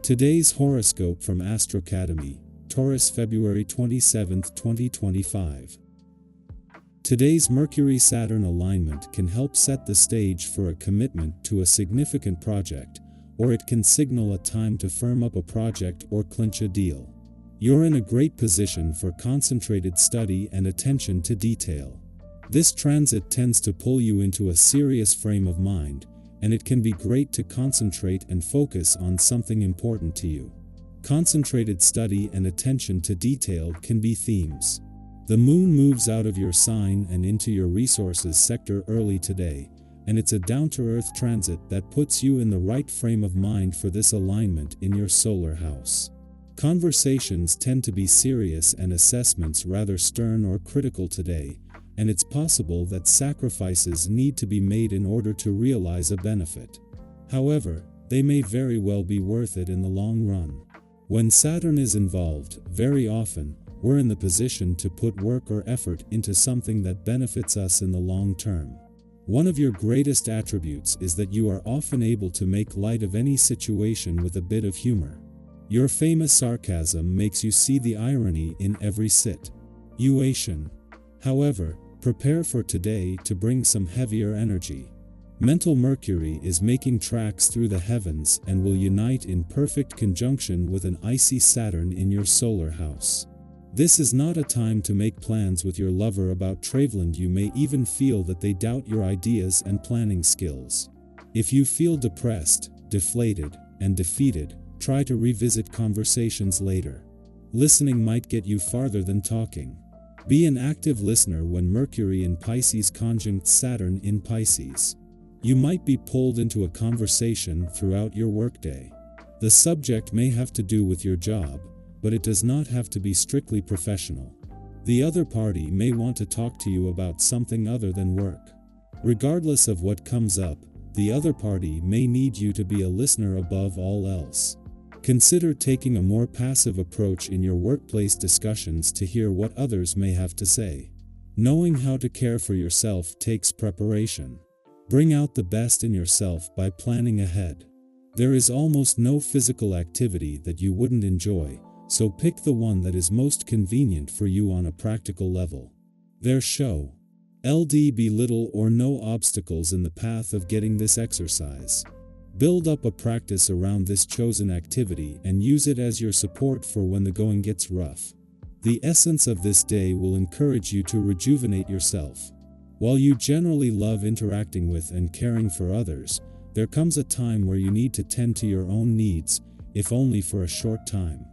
Today's horoscope from AstroCademy, Taurus, February 27, 2025. Today's Mercury-Saturn alignment can help set the stage for a commitment to a significant project, or it can signal a time to firm up a project or clinch a deal. You're in a great position for concentrated study and attention to detail. This transit tends to pull you into a serious frame of mind, and it can be great to concentrate and focus on something important to you. Concentrated study and attention to detail can be themes. The moon moves out of your sign and into your resources sector early today, and it's a down-to-earth transit that puts you in the right frame of mind for this alignment in your solar house. Conversations tend to be serious and assessments rather stern or critical today, and it's possible that sacrifices need to be made in order to realize a benefit. However, they may very well be worth it in the long run. When Saturn is involved, very often, we're in the position to put work or effort into something that benefits us in the long term. One of your greatest attributes is that you are often able to make light of any situation with a bit of humor. Your famous sarcasm makes you see the irony in every situation. However, prepare for today to bring some heavier energy. Mental Mercury is making tracks through the heavens and will unite in perfect conjunction with an icy Saturn in your solar house. This is not a time to make plans with your lover about traveling. You may even feel that they doubt your ideas and planning skills. If you feel depressed, deflated, and defeated, try to revisit conversations later. Listening might get you farther than talking. Be an active listener when Mercury in Pisces conjunct Saturn in Pisces. You might be pulled into a conversation throughout your workday. The subject may have to do with your job, but it does not have to be strictly professional. The other party may want to talk to you about something other than work. Regardless of what comes up, the other party may need you to be a listener above all else. Consider taking a more passive approach in your workplace discussions to hear what others may have to say. Knowing how to care for yourself takes preparation. Bring out the best in yourself by planning ahead. There is almost no physical activity that you wouldn't enjoy, so pick the one that is most convenient for you on a practical level. There shall be little or no obstacles in the path of getting this exercise. Build up a practice around this chosen activity and use it as your support for when the going gets rough. The essence of this day will encourage you to rejuvenate yourself. While you generally love interacting with and caring for others, there comes a time where you need to tend to your own needs, if only for a short time.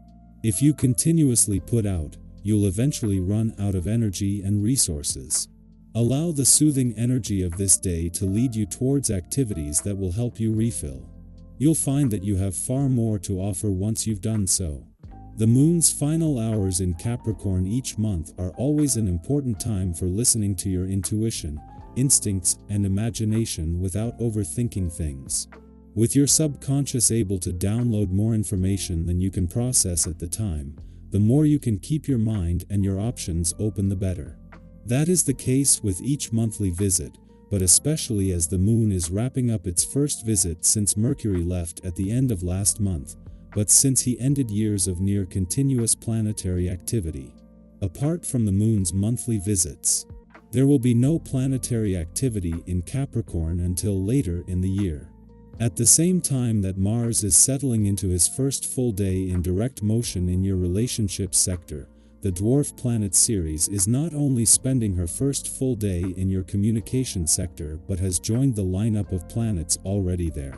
If you continuously put out, you'll eventually run out of energy and resources. Allow the soothing energy of this day to lead you towards activities that will help you refill. You'll find that you have far more to offer once you've done so. The moon's final hours in Capricorn each month are always an important time for listening to your intuition, instincts, and imagination without overthinking things. With your subconscious able to download more information than you can process at the time, the more you can keep your mind and your options open, the better. That is the case with each monthly visit, but especially as the moon is wrapping up its first visit since Mercury left at the end of last month, but since he ended years of near continuous planetary activity. Apart from the moon's monthly visits, there will be no planetary activity in Capricorn until later in the year. At the same time that Mars is settling into his first full day in direct motion in your relationship sector, the dwarf planet Ceres is not only spending her first full day in your communication sector but has joined the lineup of planets already there.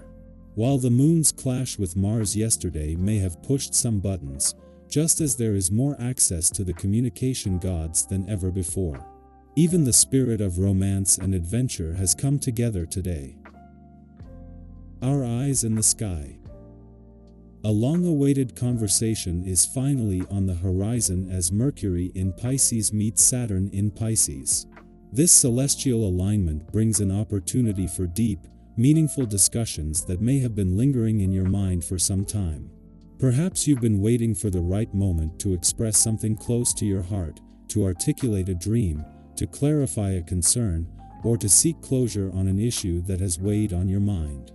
While the moon's clash with Mars yesterday may have pushed some buttons, just as there is more access to the communication gods than ever before. Even the spirit of romance and adventure has come together today. Our eyes in the sky. A long-awaited conversation is finally on the horizon as Mercury in Pisces meets Saturn in Pisces. This celestial alignment brings an opportunity for deep, meaningful discussions that may have been lingering in your mind for some time. Perhaps you've been waiting for the right moment to express something close to your heart, to articulate a dream, to clarify a concern, or to seek closure on an issue that has weighed on your mind.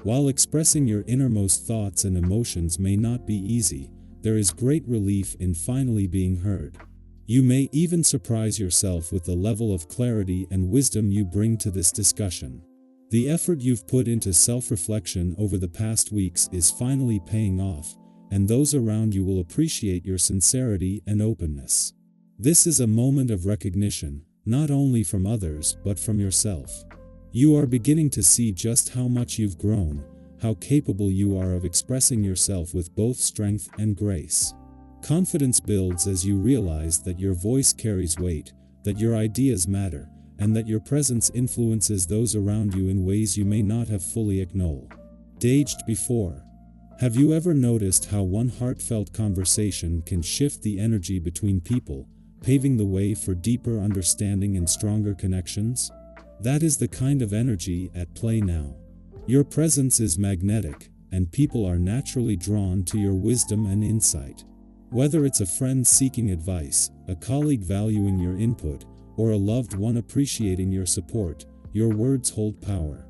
While expressing your innermost thoughts and emotions may not be easy, there is great relief in finally being heard. You may even surprise yourself with the level of clarity and wisdom you bring to this discussion. The effort you've put into self-reflection over the past weeks is finally paying off, and those around you will appreciate your sincerity and openness. This is a moment of recognition, not only from others but from yourself. You are beginning to see just how much you've grown, how capable you are of expressing yourself with both strength and grace. Confidence builds as you realize that your voice carries weight, that your ideas matter, and that your presence influences those around you in ways you may not have fully acknowledged before. Have you ever noticed how one heartfelt conversation can shift the energy between people, paving the way for deeper understanding and stronger connections? That is the kind of energy at play now. Your presence is magnetic, and people are naturally drawn to your wisdom and insight. Whether it's a friend seeking advice, a colleague valuing your input, or a loved one appreciating your support, your words hold power.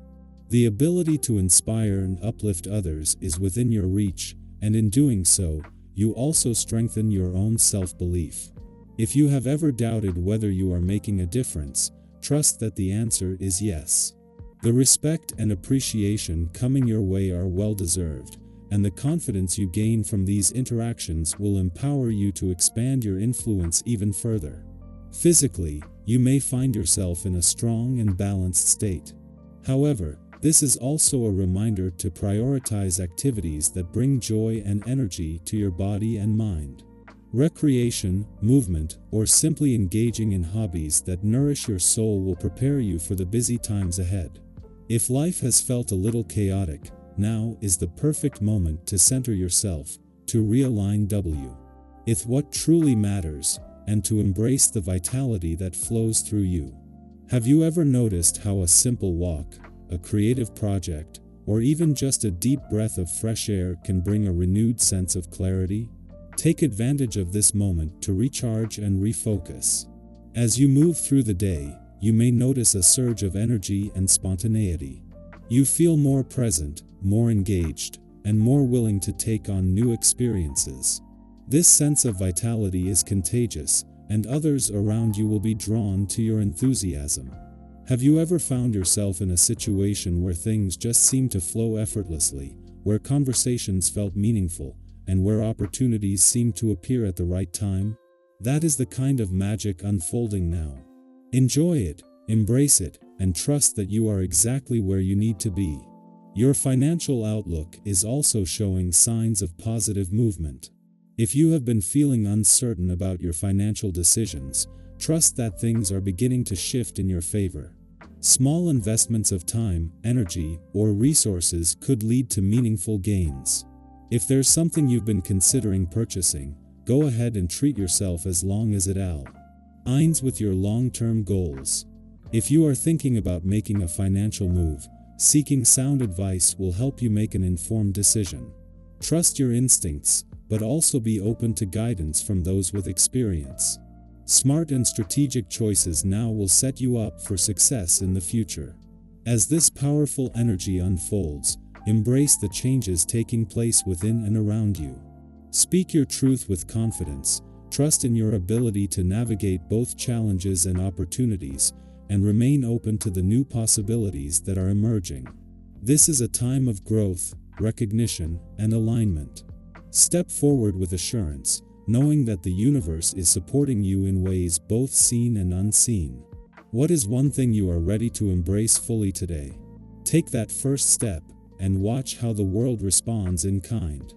The ability to inspire and uplift others is within your reach, and in doing so, you also strengthen your own self-belief. If you have ever doubted whether you are making a difference, trust that the answer is yes. The respect and appreciation coming your way are well-deserved, and the confidence you gain from these interactions will empower you to expand your influence even further. Physically, you may find yourself in a strong and balanced state. However, this is also a reminder to prioritize activities that bring joy and energy to your body and mind. Recreation, movement, or simply engaging in hobbies that nourish your soul will prepare you for the busy times ahead. If life has felt a little chaotic, now is the perfect moment to center yourself, to realign with what truly matters, and to embrace the vitality that flows through you. Have you ever noticed how a simple walk, a creative project, or even just a deep breath of fresh air can bring a renewed sense of clarity? Take advantage of this moment to recharge and refocus. As you move through the day, you may notice a surge of energy and spontaneity. You feel more present, more engaged, and more willing to take on new experiences. This sense of vitality is contagious, and others around you will be drawn to your enthusiasm. Have you ever found yourself in a situation where things just seemed to flow effortlessly, where conversations felt meaningful, and where opportunities seemed to appear at the right time? That is the kind of magic unfolding now. Enjoy it, embrace it, and trust that you are exactly where you need to be. Your financial outlook is also showing signs of positive movement. If you have been feeling uncertain about your financial decisions, trust that things are beginning to shift in your favor. Small investments of time, energy, or resources could lead to meaningful gains. If there's something you've been considering purchasing, go ahead and treat yourself as long as it aligns with your long-term goals. If you are thinking about making a financial move, seeking sound advice will help you make an informed decision. Trust your instincts, but also be open to guidance from those with experience. Smart and strategic choices now will set you up for success in the future. As this powerful energy unfolds, embrace the changes taking place within and around you. Speak your truth with confidence, trust in your ability to navigate both challenges and opportunities, and remain open to the new possibilities that are emerging. This is a time of growth, recognition, and alignment. Step forward with assurance, knowing that the universe is supporting you in ways both seen and unseen. What is one thing you are ready to embrace fully today? Take that first step, and watch how the world responds in kind.